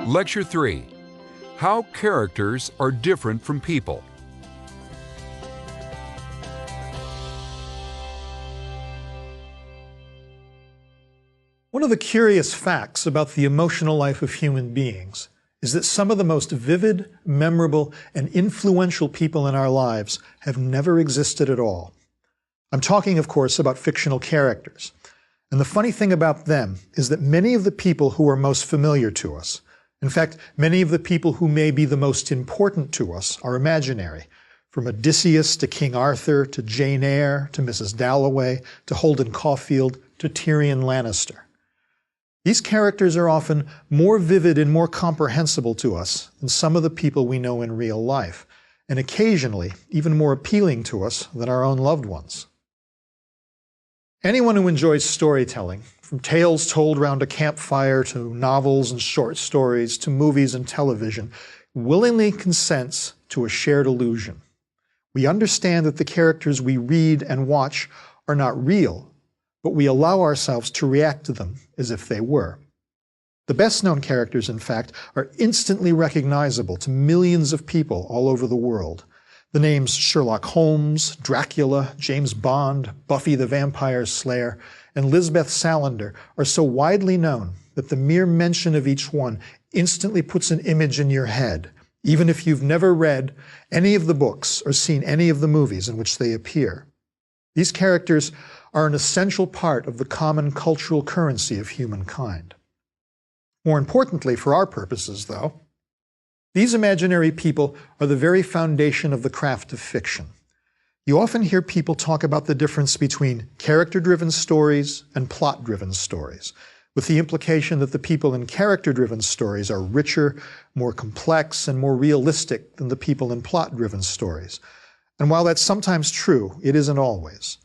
Lecture 3. How characters are different from people. One of the curious facts about the emotional life of human beings is that some of the most vivid, memorable, and influential people in our lives have never existed at all. I'm talking, of course, about fictional characters. And the funny thing about them is that many of the people who are most familiar to us, in fact, many of the people who may be the most important to us, are imaginary. From Odysseus to King Arthur to Jane Eyre to Mrs. Dalloway to Holden Caulfield to Tyrion Lannister. These characters are often more vivid and more comprehensible to us than some of the people we know in real life, and occasionally even more appealing to us than our own loved ones. Anyone who enjoys storytelling, from tales told round a campfire to novels and short stories to movies and television, willingly consents to a shared illusion. We understand that the characters we read and watch are not real, but we allow ourselves to react to them as if they were. The best-known characters, in fact, are instantly recognizable to millions of people all over the world. The names Sherlock Holmes, Dracula, James Bond, Buffy the Vampire Slayer, and Lisbeth Salander are so widely known that the mere mention of each one instantly puts an image in your head, even if you've never read any of the books or seen any of the movies in which they appear. These characters are an essential part of the common cultural currency of humankind. More importantly for our purposes, though, these imaginary people are the very foundation of the craft of fiction. You often hear people talk about the difference between character-driven stories and plot-driven stories, with the implication that the people in character-driven stories are richer, more complex, and more realistic than the people in plot-driven stories. And while that's sometimes true, it isn't always.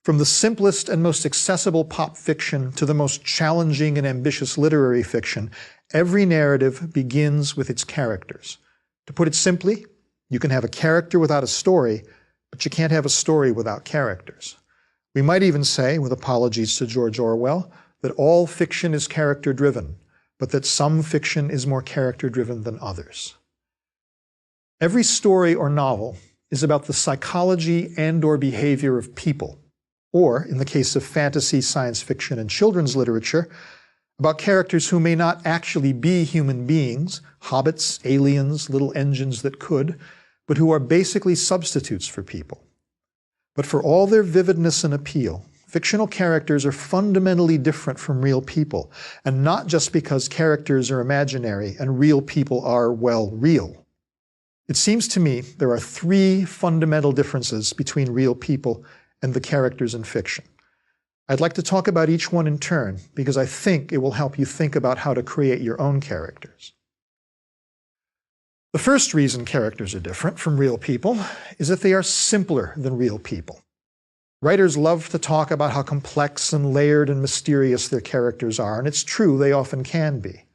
From the simplest and most accessible pop fiction to the most challenging and ambitious literary fiction, every narrative begins with its characters. To put it simply, you can have a character without a story, but you can't have a story without characters. We might even say, with apologies to George Orwell, that all fiction is character-driven, but that some fiction is more character-driven than others. Every story or novel is about the psychology and/or behavior of people, or, in the case of fantasy, science fiction, and children's literature, about characters who may not actually be human beings, hobbits, aliens, little engines that could, but who are basically substitutes for people. But for all their vividness and appeal, fictional characters are fundamentally different from real people, and not just because characters are imaginary and real people are, well, real. It seems to me there are three fundamental differences between real people and the characters in fiction. I'd like to talk about each one in turn because I think it will help you think about how to create your own characters. The first reason characters are different from real people is that they are simpler than real people. Writers love to talk about how complex and layered and mysterious their characters are, and it's true, they often can be.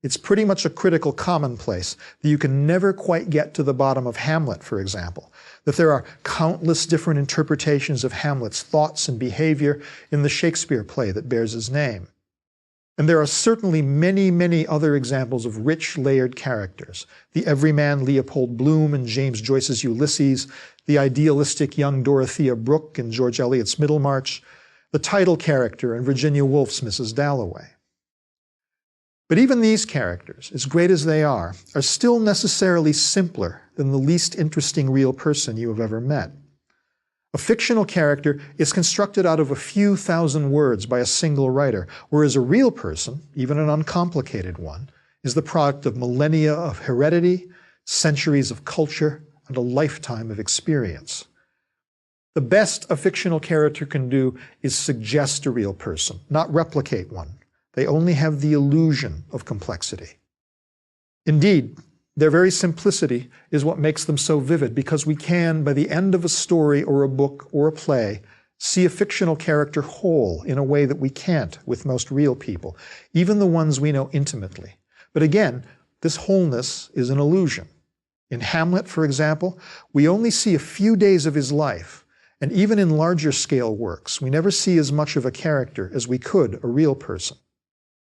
It's pretty much a critical commonplace that you can never quite get to the bottom of Hamlet, for example, that there are countless different interpretations of Hamlet's thoughts and behavior in the Shakespeare play that bears his name. And there are certainly many, many other examples of rich, layered characters. The everyman Leopold Bloom in James Joyce's Ulysses, the idealistic young Dorothea Brooke in George Eliot's Middlemarch, the title character in Virginia Woolf's Mrs. Dalloway. But even these characters, as great as they are still necessarily simpler than the least interesting real person you have ever met. A fictional character is constructed out of a few thousand words by a single writer, whereas a real person, even an uncomplicated one, is the product of millennia of heredity, centuries of culture, and a lifetime of experience. The best a fictional character can do is suggest a real person, not replicate one. They only have the illusion of complexity. Indeed, their very simplicity is what makes them so vivid, because we can, by the end of a story or a book or a play, see a fictional character whole in a way that we can't with most real people, even the ones we know intimately. But again, this wholeness is an illusion. In Hamlet, for example, we only see a few days of his life, and even in larger scale works, we never see as much of a character as we could a real person.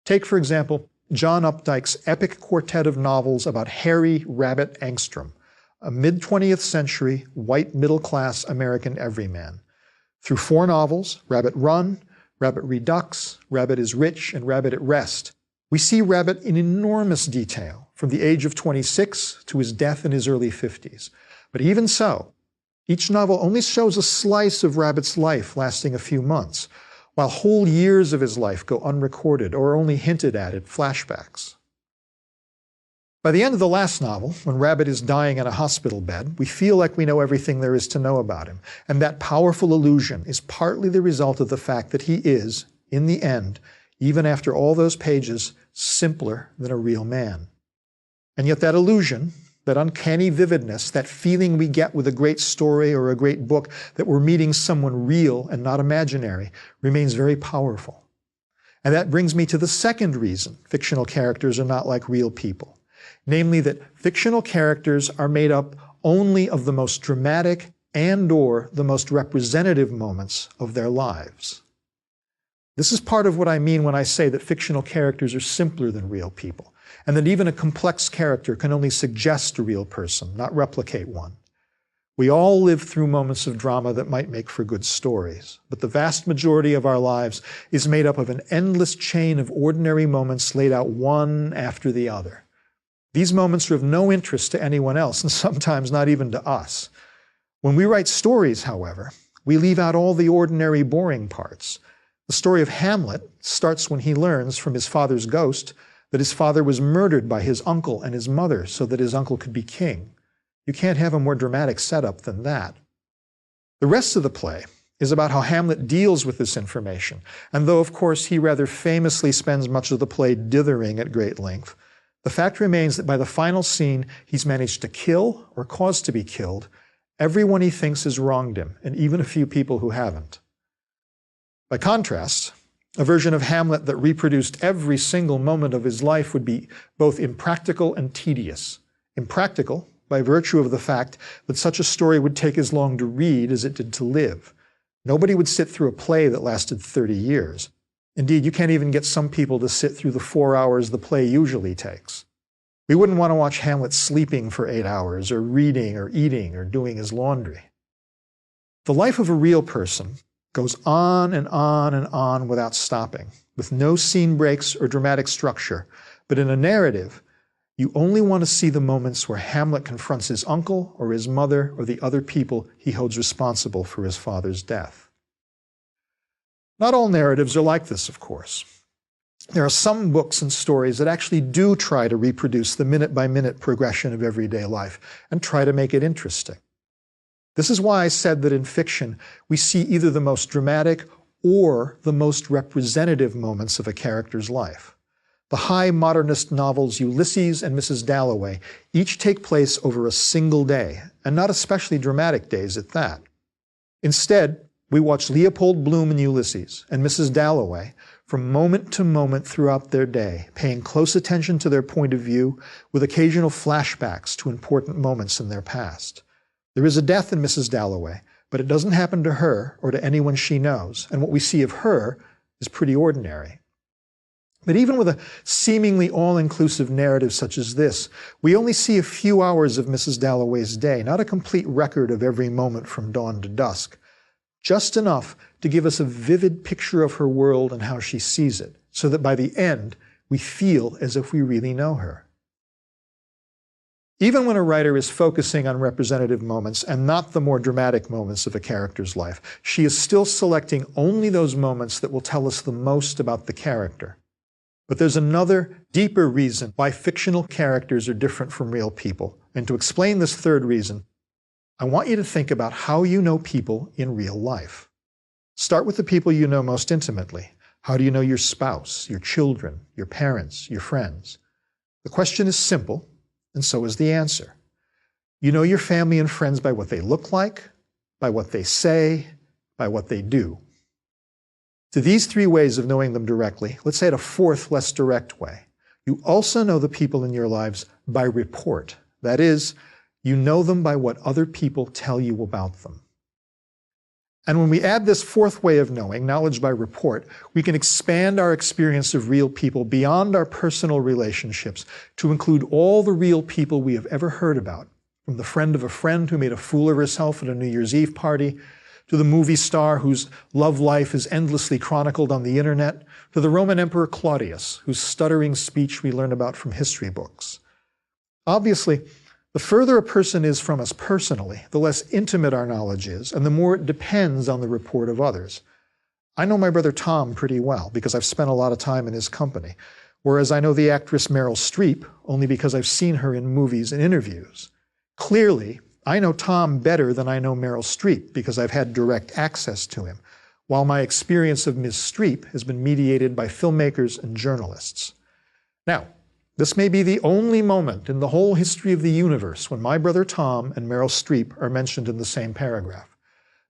Take, for example, John Updike's epic quartet of novels about Harry Rabbit Angstrom, a mid-20th century white middle-class American everyman. Through 4 novels, Rabbit Run, Rabbit Redux, Rabbit is Rich, and Rabbit at Rest, we see Rabbit in enormous detail, from the age of 26 to his death in his early 50s. But even so, each novel only shows a slice of Rabbit's life lasting a few months, while whole years of his life go unrecorded or only hinted at in flashbacks. By the end of the last novel, when Rabbit is dying in a hospital bed, we feel like we know everything there is to know about him, and that powerful illusion is partly the result of the fact that he is, in the end, even after all those pages, simpler than a real man. And yet that illusion, that uncanny vividness, that feeling we get with a great story or a great book that we're meeting someone real and not imaginary, remains very powerful. And that brings me to the second reason fictional characters are not like real people. Namely that fictional characters are made up only of the most dramatic and/or the most representative moments of their lives. This is part of what I mean when I say that fictional characters are simpler than real people, and that even a complex character can only suggest a real person, not replicate one. We all live through moments of drama that might make for good stories, but the vast majority of our lives is made up of an endless chain of ordinary moments laid out one after the other. These moments are of no interest to anyone else, and sometimes not even to us. When we write stories, however, we leave out all the ordinary, boring parts. The story of Hamlet starts when he learns from his father's ghost that his father was murdered by his uncle and his mother so that his uncle could be king. You can't have a more dramatic setup than that. The rest of the play is about how Hamlet deals with this information, and though, of course, he rather famously spends much of the play dithering at great length, the fact remains that by the final scene, he's managed to kill, or cause to be killed, everyone he thinks has wronged him, and even a few people who haven't. By contrast, a version of Hamlet that reproduced every single moment of his life would be both impractical and tedious. Impractical, by virtue of the fact that such a story would take as long to read as it did to live. Nobody would sit through a play that lasted 30 years. Indeed, you can't even get some people to sit through the 4 hours the play usually takes. We wouldn't want to watch Hamlet sleeping for 8 hours, or reading, or eating, or doing his laundry. The life of a real person goes on and on and on without stopping, with no scene breaks or dramatic structure. But in a narrative, you only want to see the moments where Hamlet confronts his uncle or his mother or the other people he holds responsible for his father's death. Not all narratives are like this, of course. There are some books and stories that actually do try to reproduce the minute-by-minute progression of everyday life and try to make it interesting. This is why I said that in fiction, we see either the most dramatic or the most representative moments of a character's life. The high modernist novels Ulysses and Mrs. Dalloway each take place over a single day, and not especially dramatic days at that. Instead, we watch Leopold Bloom in Ulysses and Mrs. Dalloway from moment to moment throughout their day, paying close attention to their point of view with occasional flashbacks to important moments in their past. There is a death in Mrs. Dalloway, but it doesn't happen to her or to anyone she knows, and what we see of her is pretty ordinary. But even with a seemingly all-inclusive narrative such as this, we only see a few hours of Mrs. Dalloway's day, not a complete record of every moment from dawn to dusk, just enough to give us a vivid picture of her world and how she sees it, so that by the end, we feel as if we really know her. Even when a writer is focusing on representative moments and not the more dramatic moments of a character's life, she is still selecting only those moments that will tell us the most about the character. But there's another, deeper reason why fictional characters are different from real people. And to explain this third reason, I want you to think about how you know people in real life. Start with the people you know most intimately. How do you know your spouse, your children, your parents, your friends? The question is simple, and so is the answer. You know your family and friends by what they look like, by what they say, by what they do. To these three ways of knowing them directly, let's add a fourth, less direct way. You also know the people in your lives by report. That is, you know them by what other people tell you about them. And when we add this fourth way of knowing, knowledge by report, we can expand our experience of real people beyond our personal relationships to include all the real people we have ever heard about, from the friend of a friend who made a fool of herself at a New Year's Eve party, to the movie star whose love life is endlessly chronicled on the internet, to the Roman Emperor Claudius, whose stuttering speech we learn about from history books. Obviously, the further a person is from us personally, the less intimate our knowledge is, and the more it depends on the report of others. I know my brother Tom pretty well because I've spent a lot of time in his company, whereas I know the actress Meryl Streep only because I've seen her in movies and interviews. Clearly, I know Tom better than I know Meryl Streep because I've had direct access to him, while my experience of Ms. Streep has been mediated by filmmakers and journalists. Now, this may be the only moment in the whole history of the universe when my brother Tom and Meryl Streep are mentioned in the same paragraph.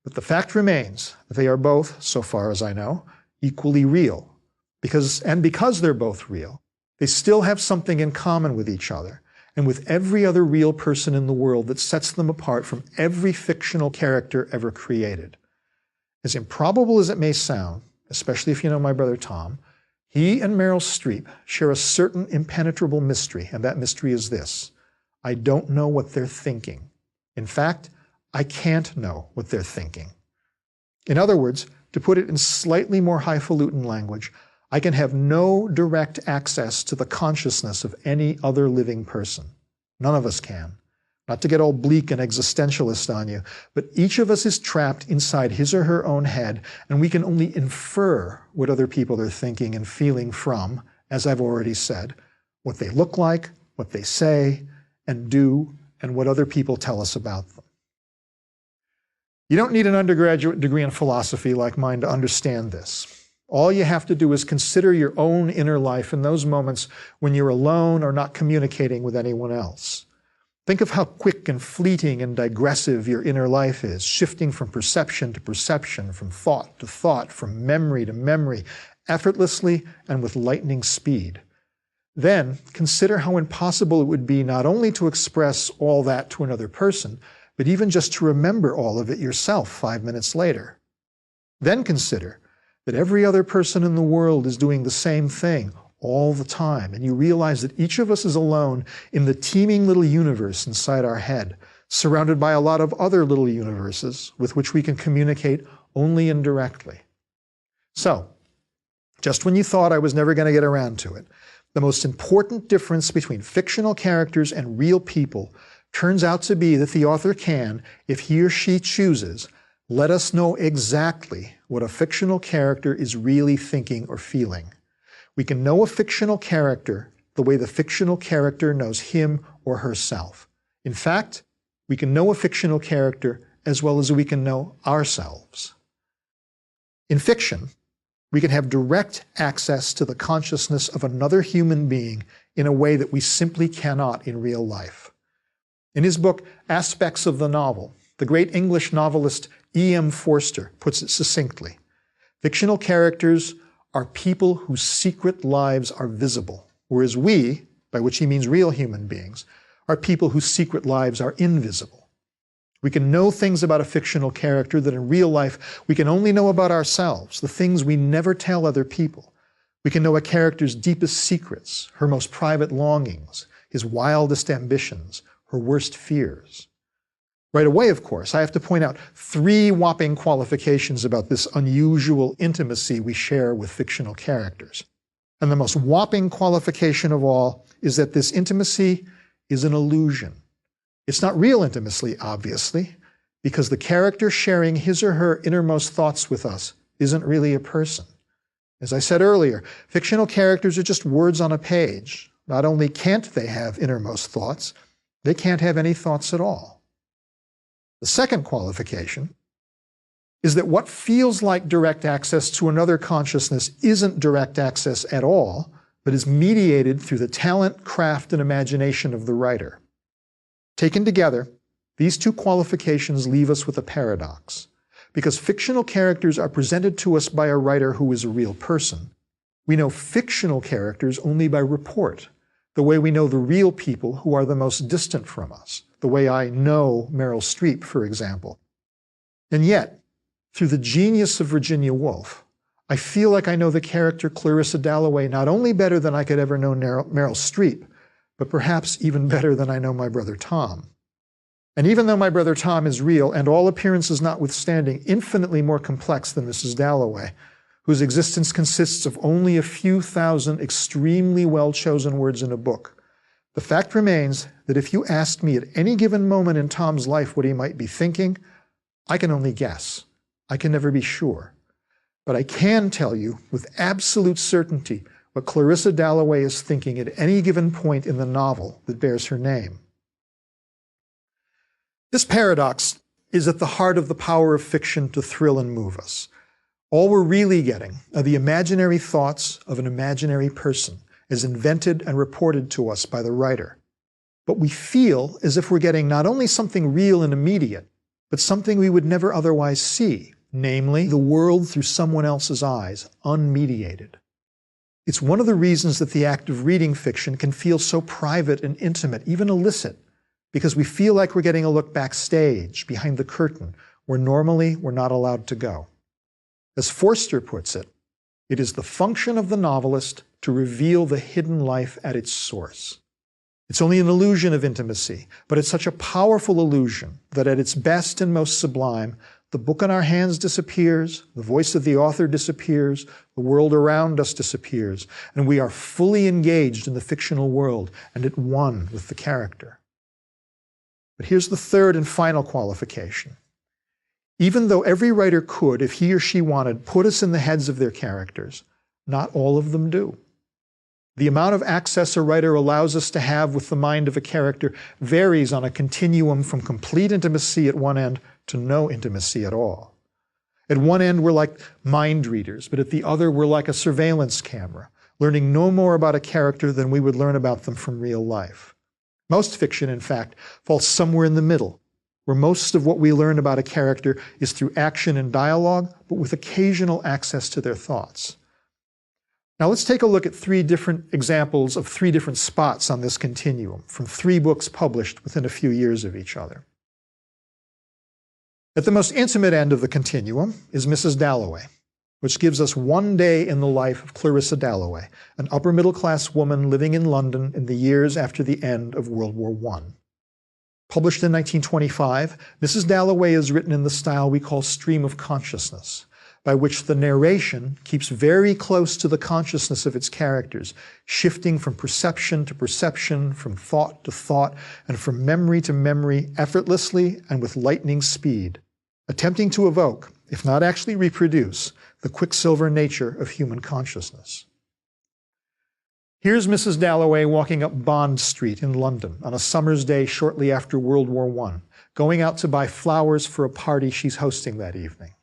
But the fact remains that they are both, so far as I know, equally real. Because they're both real, they still have something in common with each other and with every other real person in the world that sets them apart from every fictional character ever created. As improbable as it may sound, especially if you know my brother Tom, he and Meryl Streep share a certain impenetrable mystery, and that mystery is this: I don't know what they're thinking. In fact, I can't know what they're thinking. In other words, to put it in slightly more highfalutin language, I can have no direct access to the consciousness of any other living person. None of us can. Not to get all bleak and existentialist on you, but each of us is trapped inside his or her own head, and we can only infer what other people are thinking and feeling from, as I've already said, what they look like, what they say and do, and what other people tell us about them. You don't need an undergraduate degree in philosophy like mine to understand this. All you have to do is consider your own inner life in those moments when you're alone or not communicating with anyone else. Think of how quick and fleeting and digressive your inner life is, shifting from perception to perception, from thought to thought, from memory to memory, effortlessly and with lightning speed. Then consider how impossible it would be not only to express all that to another person, but even just to remember all of it yourself 5 minutes later. Then consider that every other person in the world is doing the same thing all the time, and you realize that each of us is alone in the teeming little universe inside our head, surrounded by a lot of other little universes with which we can communicate only indirectly. So, just when you thought I was never going to get around to it, the most important difference between fictional characters and real people turns out to be that the author can, if he or she chooses, let us know exactly what a fictional character is really thinking or feeling. We can know a fictional character the way the fictional character knows him or herself. In fact, we can know a fictional character as well as we can know ourselves. In fiction, we can have direct access to the consciousness of another human being in a way that we simply cannot in real life. In his book, Aspects of the Novel, the great English novelist E.M. Forster puts it succinctly: fictional characters are people whose secret lives are visible, whereas we, by which he means real human beings, are people whose secret lives are invisible. We can know things about a fictional character that in real life we can only know about ourselves, the things we never tell other people. We can know a character's deepest secrets, her most private longings, his wildest ambitions, her worst fears. Right away, of course, I have to point out 3 whopping qualifications about this unusual intimacy we share with fictional characters. And the most whopping qualification of all is that this intimacy is an illusion. It's not real intimacy, obviously, because the character sharing his or her innermost thoughts with us isn't really a person. As I said earlier, fictional characters are just words on a page. Not only can't they have innermost thoughts, they can't have any thoughts at all. The second qualification is that what feels like direct access to another consciousness isn't direct access at all, but is mediated through the talent, craft, and imagination of the writer. Taken together, these 2 qualifications leave us with a paradox. Because fictional characters are presented to us by a writer who is a real person, we know fictional characters only by report, the way we know the real people who are the most distant from us, the way I know Meryl Streep, for example. And yet, Through the genius of Virginia Woolf, I feel like I know the character Clarissa Dalloway not only better than I could ever know Meryl Streep, but perhaps even better than I know my brother Tom. And even though my brother Tom is real, and all appearances notwithstanding, infinitely more complex than Mrs. Dalloway, whose existence consists of only a few thousand extremely well-chosen words in a book, the fact remains that if you asked me at any given moment in Tom's life what he might be thinking, I can only guess. I can never be sure. But I can tell you with absolute certainty what Clarissa Dalloway is thinking at any given point in the novel that bears her name. This paradox is at the heart of the power of fiction to thrill and move us. All we're really getting are the imaginary thoughts of an imaginary person, as invented and reported to us by the writer. But we feel as if we're getting not only something real and immediate, but something we would never otherwise see, namely the world through someone else's eyes, unmediated. It's one of the reasons that the act of reading fiction can feel so private and intimate, even illicit, because we feel like we're getting a look backstage, behind the curtain, where normally we're not allowed to go. As Forster puts it, it is the function of the novelist to reveal the hidden life at its source. It's only an illusion of intimacy, but it's such a powerful illusion that at its best and most sublime, the book in our hands disappears, the voice of the author disappears, the world around us disappears, and we are fully engaged in the fictional world and at one with the character. But here's the third and final qualification. Even though every writer could, if he or she wanted, put us in the heads of their characters, not all of them do. The amount of access a writer allows us to have with the mind of a character varies on a continuum from complete intimacy at one end to no intimacy at all. At one end, we're like mind readers, but at the other, we're like a surveillance camera, learning no more about a character than we would learn about them from real life. Most fiction, in fact, falls somewhere in the middle, where most of what we learn about a character is through action and dialogue, but with occasional access to their thoughts. Now let's take a look at 3 different examples of 3 different spots on this continuum, from 3 books published within a few years of each other. At the most intimate end of the continuum is Mrs. Dalloway, which gives us one day in the life of Clarissa Dalloway, an upper-middle-class woman living in London in the years after the end of World War I. Published in 1925, Mrs. Dalloway is written in the style we call stream of consciousness, by which the narration keeps very close to the consciousness of its characters, shifting from perception to perception, from thought to thought, and from memory to memory effortlessly and with lightning speed, attempting to evoke, if not actually reproduce, the quicksilver nature of human consciousness. Here's Mrs. Dalloway walking up Bond Street in London on a summer's day shortly after World War I, going out to buy flowers for a party she's hosting that evening.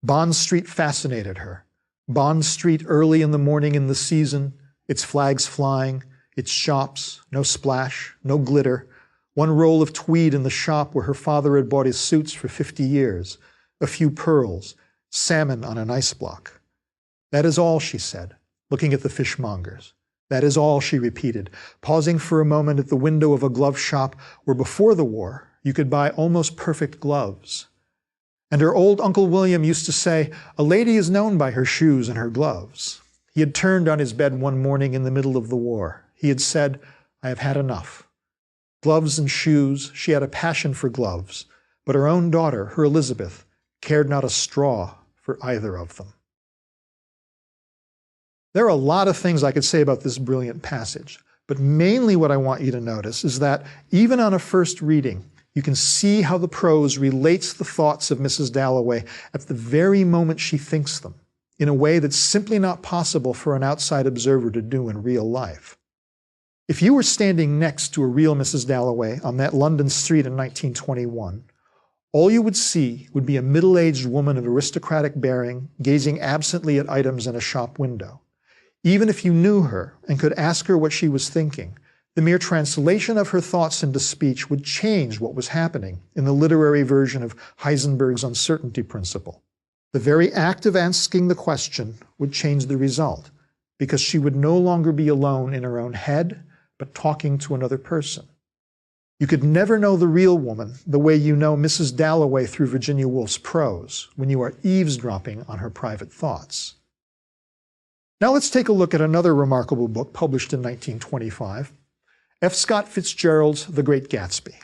Bond Street fascinated her. Bond Street early in the morning in the season, its flags flying, its shops, no splash, no glitter, one roll of tweed in the shop where her father had bought his suits for 50 years, a few pearls, salmon on an ice block. That is all, she said, looking at the fishmongers. That is all, she repeated, pausing for a moment at the window of a glove shop where before the war you could buy almost perfect gloves. And her old Uncle William used to say, "A lady is known by her shoes and her gloves." He had turned on his bed one morning in the middle of the war. He had said, "I have had enough." Gloves and shoes, she had a passion for gloves, but her own daughter, her Elizabeth, cared not a straw for either of them. There are a lot of things I could say about this brilliant passage, but mainly what I want you to notice is that even on a first reading, you can see how the prose relates the thoughts of Mrs. Dalloway at the very moment she thinks them, in a way that's simply not possible for an outside observer to do in real life. If you were standing next to a real Mrs. Dalloway on that London street in 1921, all you would see would be a middle-aged woman of aristocratic bearing, gazing absently at items in a shop window. Even if you knew her and could ask her what she was thinking, the mere translation of her thoughts into speech would change what was happening in the literary version of Heisenberg's uncertainty principle. The very act of asking the question would change the result, because she would no longer be alone in her own head, but talking to another person. You could never know the real woman the way you know Mrs. Dalloway through Virginia Woolf's prose, when you are eavesdropping on her private thoughts. Now let's take a look at another remarkable book published in 1925, F. Scott Fitzgerald's The Great Gatsby.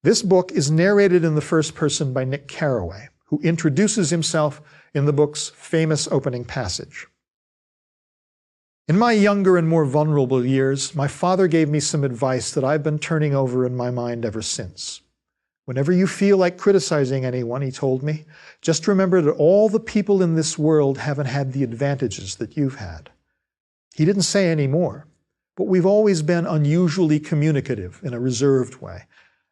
This book is narrated in the first person by Nick Carraway, who introduces himself in the book's famous opening passage. In my younger and more vulnerable years, my father gave me some advice that I've been turning over in my mind ever since. Whenever you feel like criticizing anyone, he told me, just remember that all the people in this world haven't had the advantages that you've had. He didn't say any more, but we've always been unusually communicative in a reserved way,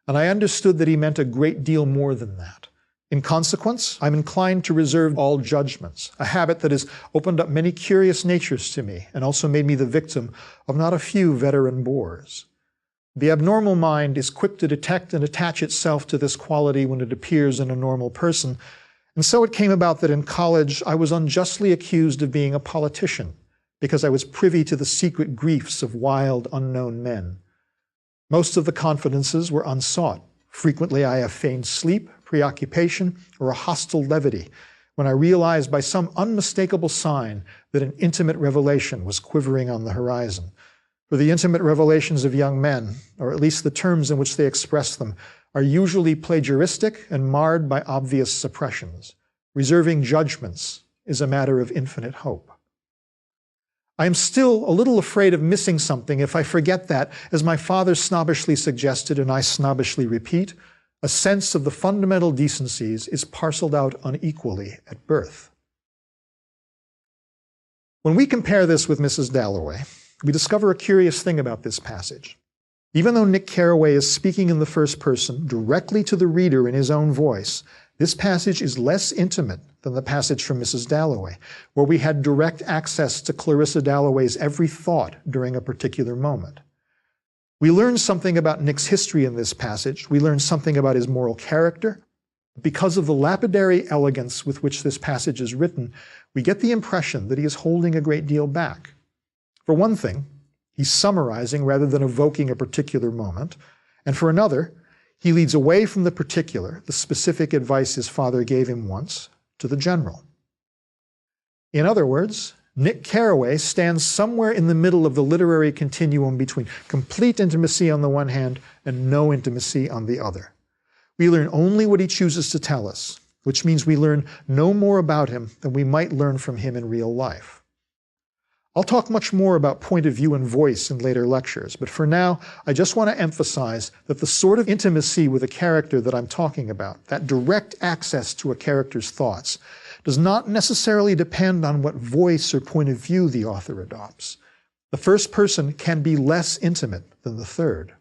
and I understood that he meant a great deal more than that. In consequence, I'm inclined to reserve all judgments, a habit that has opened up many curious natures to me and also made me the victim of not a few veteran bores. The abnormal mind is quick to detect and attach itself to this quality when it appears in a normal person, and so it came about that in college I was unjustly accused of being a politician because I was privy to the secret griefs of wild, unknown men. Most of the confidences were unsought. Frequently I have feigned sleep, preoccupation, or a hostile levity when I realized by some unmistakable sign that an intimate revelation was quivering on the horizon. For the intimate revelations of young men, or at least the terms in which they express them, are usually plagiaristic and marred by obvious suppressions. Reserving judgments is a matter of infinite hope. I am still a little afraid of missing something if I forget that, as my father snobbishly suggested and I snobbishly repeat, a sense of the fundamental decencies is parceled out unequally at birth. When we compare this with Mrs. Dalloway, we discover a curious thing about this passage. Even though Nick Carraway is speaking in the first person directly to the reader in his own voice, this passage is less intimate than the passage from Mrs. Dalloway, where we had direct access to Clarissa Dalloway's every thought during a particular moment. We learn something about Nick's history in this passage. We learn something about his moral character. Because of the lapidary elegance with which this passage is written, we get the impression that he is holding a great deal back. For one thing, he's summarizing rather than evoking a particular moment, and for another, he leads away from the particular, the specific advice his father gave him once, to the general. In other words, Nick Carraway stands somewhere in the middle of the literary continuum between complete intimacy on the one hand and no intimacy on the other. We learn only what he chooses to tell us, which means we learn no more about him than we might learn from him in real life. I'll talk much more about point of view and voice in later lectures, but for now, I just want to emphasize that the sort of intimacy with a character that I'm talking about, that direct access to a character's thoughts, does not necessarily depend on what voice or point of view the author adopts. The first person can be less intimate than the third.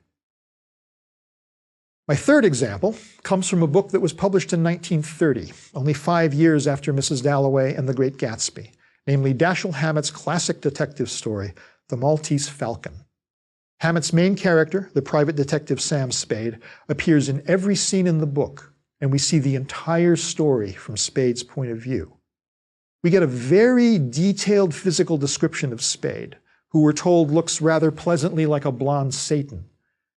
My third example comes from a book that was published in 1930, only 5 years after Mrs. Dalloway and The Great Gatsby, namely Dashiell Hammett's classic detective story, The Maltese Falcon. Hammett's main character, the private detective Sam Spade, appears in every scene in the book, and we see the entire story from Spade's point of view. We get a very detailed physical description of Spade, who we're told looks rather pleasantly like a blonde Satan.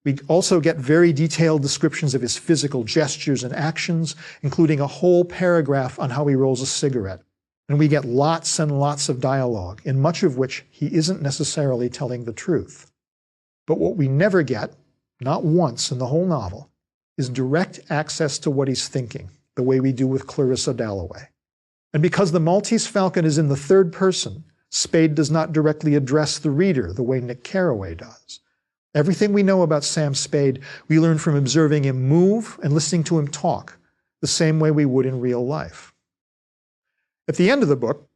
We also get very detailed descriptions of his physical gestures and actions, including a whole paragraph on how he rolls a cigarette. And we get lots and lots of dialogue, in much of which he isn't necessarily telling the truth. But what we never get, not once in the whole novel, is direct access to what he's thinking, the way we do with Clarissa Dalloway. And because The Maltese Falcon is in the third person, Spade does not directly address the reader the way Nick Carraway does. Everything we know about Sam Spade, we learn from observing him move and listening to him talk, the same way we would in real life. At the end of the book,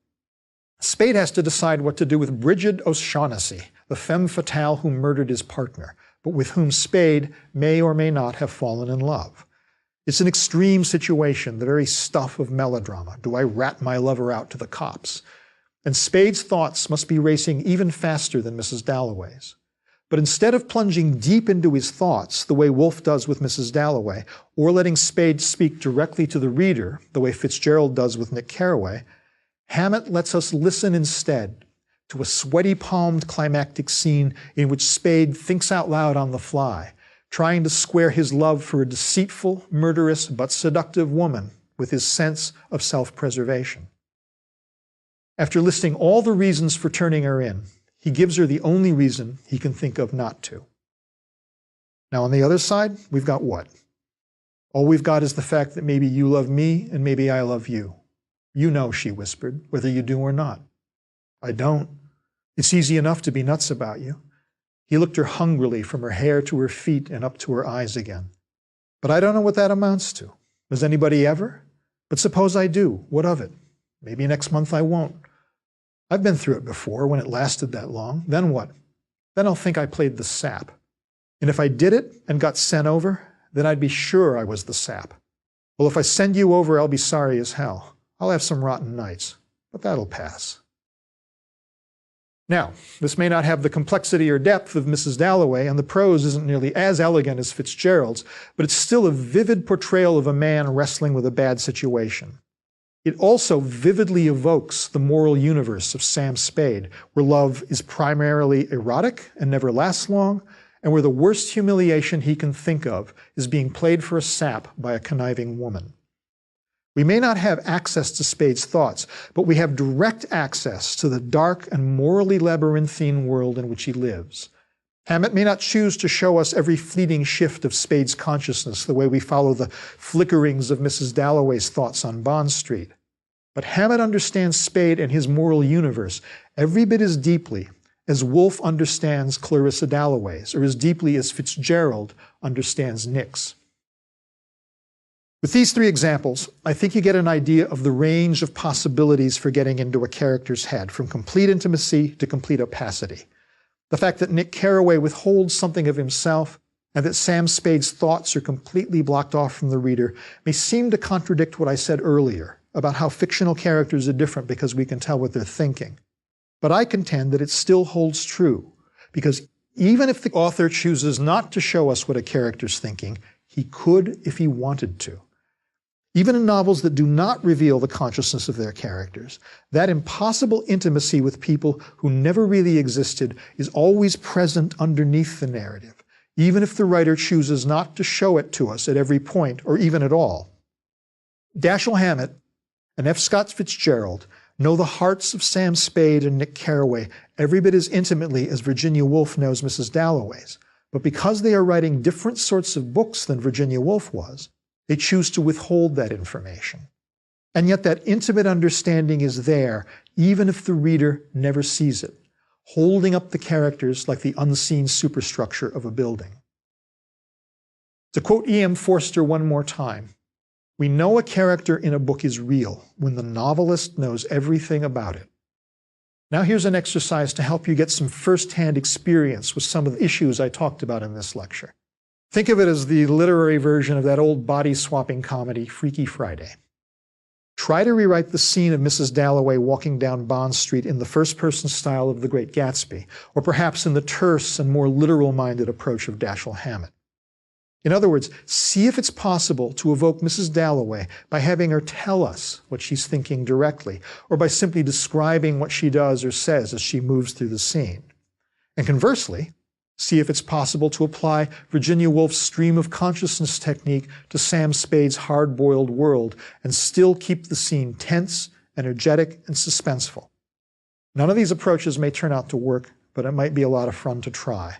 Spade has to decide what to do with Bridget O'Shaughnessy, the femme fatale who murdered his partner, but with whom Spade may or may not have fallen in love. It's an extreme situation, the very stuff of melodrama. Do I rat my lover out to the cops? And Spade's thoughts must be racing even faster than Mrs. Dalloway's. But instead of plunging deep into his thoughts, the way Woolf does with Mrs. Dalloway, or letting Spade speak directly to the reader, the way Fitzgerald does with Nick Carraway, Hammett lets us listen instead to a sweaty-palmed climactic scene in which Spade thinks out loud on the fly, trying to square his love for a deceitful, murderous, but seductive woman with his sense of self-preservation. After listing all the reasons for turning her in, he gives her the only reason he can think of not to. Now on the other side, we've got what? All we've got is the fact that maybe you love me and maybe I love you. You know, she whispered, whether you do or not. I don't. It's easy enough to be nuts about you. He looked her hungrily from her hair to her feet and up to her eyes again. But I don't know what that amounts to. Does anybody ever? But suppose I do. What of it? Maybe next month I won't. I've been through it before when it lasted that long. Then what? Then I'll think I played the sap. And if I did it and got sent over, then I'd be sure I was the sap. Well, if I send you over, I'll be sorry as hell. I'll have some rotten nights, but that'll pass. Now, this may not have the complexity or depth of Mrs. Dalloway, and the prose isn't nearly as elegant as Fitzgerald's, but it's still a vivid portrayal of a man wrestling with a bad situation. It also vividly evokes the moral universe of Sam Spade, where love is primarily erotic and never lasts long, and where the worst humiliation he can think of is being played for a sap by a conniving woman. We may not have access to Spade's thoughts, but we have direct access to the dark and morally labyrinthine world in which he lives. Hammett may not choose to show us every fleeting shift of Spade's consciousness the way we follow the flickerings of Mrs. Dalloway's thoughts on Bond Street. But Hammett understands Spade and his moral universe every bit as deeply as Woolf understands Clarissa Dalloway's, or as deeply as Fitzgerald understands Nick's. With these three examples, I think you get an idea of the range of possibilities for getting into a character's head, from complete intimacy to complete opacity. The fact that Nick Carraway withholds something of himself and that Sam Spade's thoughts are completely blocked off from the reader may seem to contradict what I said earlier about how fictional characters are different because we can tell what they're thinking. But I contend that it still holds true, because even if the author chooses not to show us what a character's thinking, he could if he wanted to. Even in novels that do not reveal the consciousness of their characters, that impossible intimacy with people who never really existed is always present underneath the narrative, even if the writer chooses not to show it to us at every point or even at all. Dashiell Hammett and F. Scott Fitzgerald know the hearts of Sam Spade and Nick Carraway every bit as intimately as Virginia Woolf knows Mrs. Dalloway's, but because they are writing different sorts of books than Virginia Woolf was, they choose to withhold that information. And yet that intimate understanding is there, even if the reader never sees it, holding up the characters like the unseen superstructure of a building. To quote E.M. Forster one more time, we know a character in a book is real when the novelist knows everything about it. Now here's an exercise to help you get some first-hand experience with some of the issues I talked about in this lecture. Think of it as the literary version of that old body-swapping comedy, Freaky Friday. Try to rewrite the scene of Mrs. Dalloway walking down Bond Street in the first-person style of The Great Gatsby, or perhaps in the terse and more literal-minded approach of Dashiell Hammett. In other words, see if it's possible to evoke Mrs. Dalloway by having her tell us what she's thinking directly, or by simply describing what she does or says as she moves through the scene. And conversely, see if it's possible to apply Virginia Woolf's stream of consciousness technique to Sam Spade's hard-boiled world and still keep the scene tense, energetic, and suspenseful. None of these approaches may turn out to work, but it might be a lot of fun to try.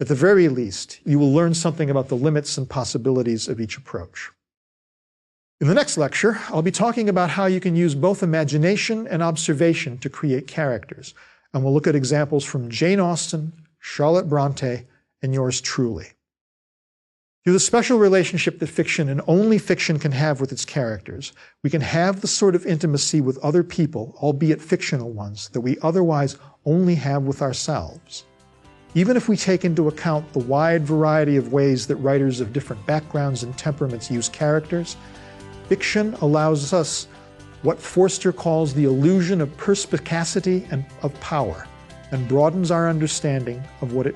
At the very least, you will learn something about the limits and possibilities of each approach. In the next lecture, I'll be talking about how you can use both imagination and observation to create characters, and we'll look at examples from Jane Austen, Charlotte Bronte, and yours truly. Through the special relationship that fiction and only fiction can have with its characters, we can have the sort of intimacy with other people, albeit fictional ones, that we otherwise only have with ourselves. Even if we take into account the wide variety of ways that writers of different backgrounds and temperaments use characters, fiction allows us what Forster calls the illusion of perspicacity and of power, and broadens our understanding of what it